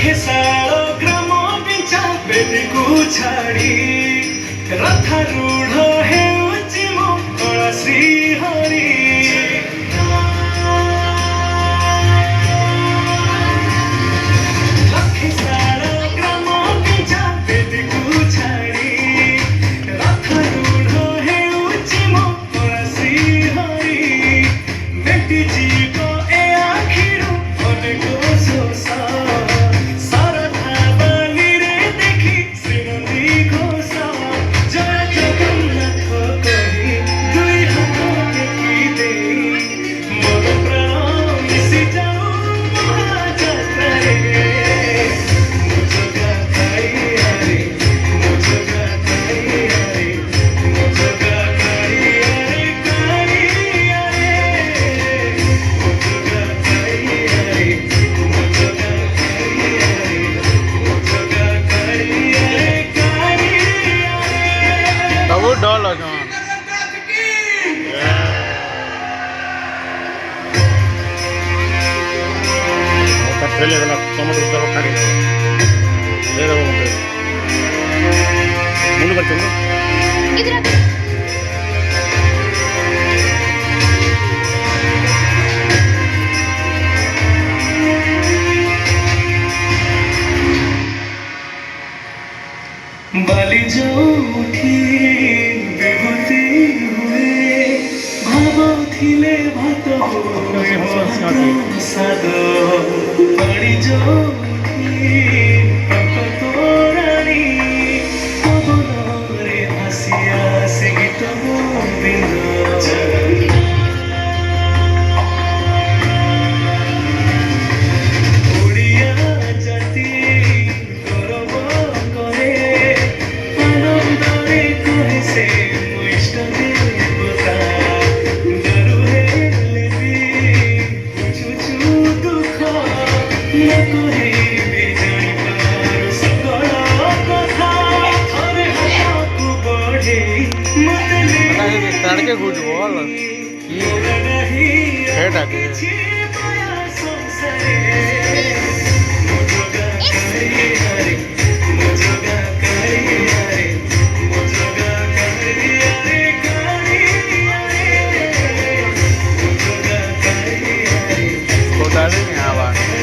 खेसाळ ग्राम बिंचा बेदीकू छाड़ी रथारूढ़ हेउची मो कला श्री हरि खेसाळ ग्राम बिंचा बेदीकू छाड़ी रथारूढ़ हेउची मो कला श्री हरि बेटी जीव ए आखिरू अनेक सोसा $1 ट्रेले वाला टमाटो उधर काटी दे दो मुंडू कर चलो इधर बाली जो उठी बेहुती हुए भाव थिले भात साद बाली जो उठी टंक तोरानी पवन रे भासिया से गीत गोविंद तड़के कुछ बोल हेटा के कोटा नहीं आवा